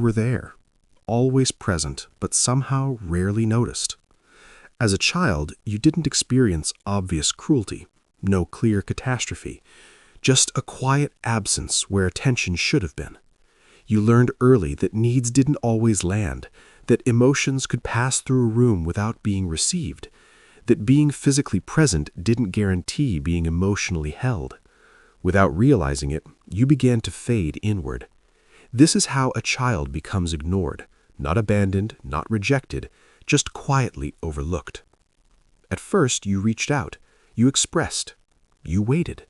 were there, always present, but somehow rarely noticed. As a child, you didn't experience obvious cruelty, no clear catastrophe, just a quiet absence where attention should have been. You learned early that needs didn't always land, that emotions could pass through a room without being received, that being physically present didn't guarantee being emotionally held. Without realizing it, you began to fade inward. This is how a child becomes ignored, not abandoned, not rejected, just quietly overlooked. At first, you reached out, you expressed, you waited.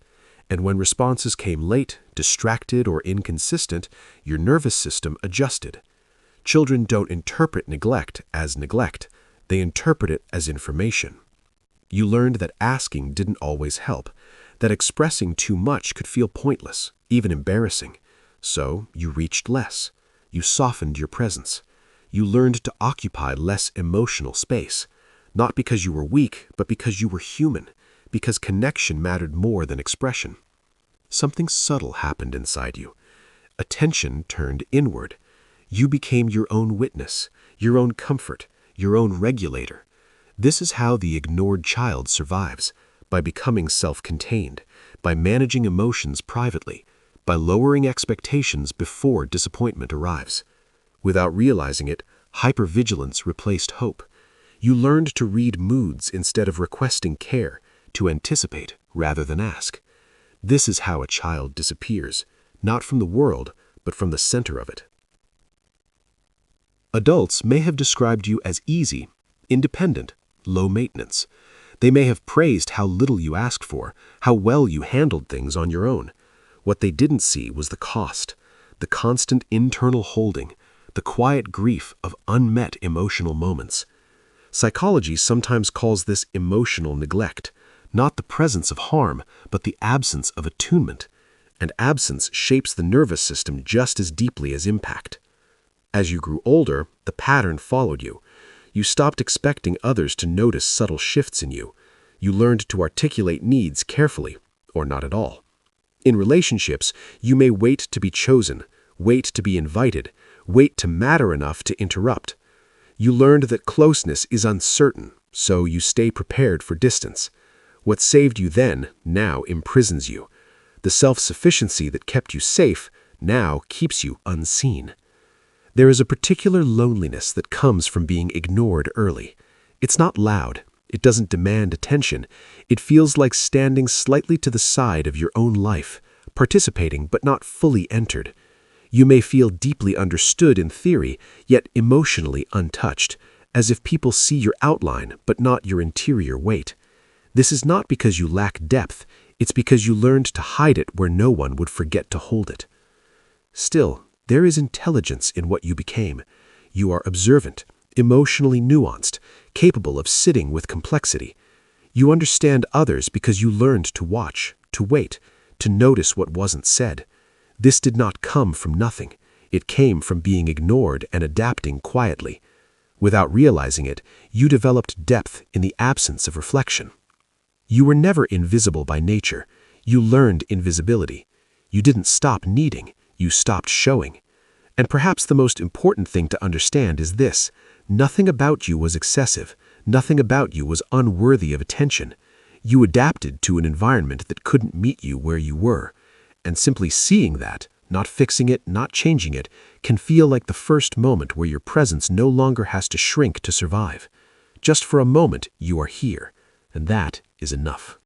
And when responses came late, distracted, or inconsistent, your nervous system adjusted. Children don't interpret neglect as neglect. They interpret it as information. You learned that asking didn't always help, that expressing too much could feel pointless, even embarrassing. So you reached less. You softened your presence. You learned to occupy less emotional space, not because you were weak, but because you were human, because connection mattered more than expression. Something subtle happened inside you. Attention turned inward. You became your own witness, your own comfort, your own regulator. This is how the ignored child survives, by becoming self-contained, by managing emotions privately, by lowering expectations before disappointment arrives. Without realizing it, hypervigilance replaced hope. You learned to read moods instead of requesting care, to anticipate rather than ask. This is how a child disappears, not from the world, but from the center of it. Adults may have described you as easy, independent, low maintenance. They may have praised how little you asked for, how well you handled things on your own. What they didn't see was the cost, the constant internal holding, the quiet grief of unmet emotional moments. Psychology sometimes calls this emotional neglect, not the presence of harm, but the absence of attunement. And absence shapes the nervous system just as deeply as impact. As you grew older, the pattern followed you. You stopped expecting others to notice subtle shifts in you. You learned to articulate needs carefully, or not at all. In relationships, you may wait to be chosen, wait to be invited, wait to matter enough to interrupt. You learned that closeness is uncertain, so you stay prepared for distance. What saved you then, now imprisons you. The self-sufficiency that kept you safe now keeps you unseen. There is a particular loneliness that comes from being ignored early. It's not loud. It doesn't demand attention. It feels like standing slightly to the side of your own life, participating but not fully entered. You may feel deeply understood in theory, yet emotionally untouched, as if people see your outline but not your interior weight. This is not because you lack depth. It's because you learned to hide it where no one would forget to hold it. Still, there is intelligence in what you became. You are observant, emotionally nuanced, capable of sitting with complexity. You understand others because you learned to watch, to wait, to notice what wasn't said. This did not come from nothing. It came from being ignored and adapting quietly. Without realizing it, you developed depth in the absence of reflection. You were never invisible by nature. You learned invisibility. You didn't stop needing. You stopped showing. And perhaps the most important thing to understand is this: nothing about you was excessive. Nothing about you was unworthy of attention. You adapted to an environment that couldn't meet you where you were. And simply seeing that, not fixing it, not changing it, can feel like the first moment where your presence no longer has to shrink to survive. Just for a moment, you are here. And that is enough.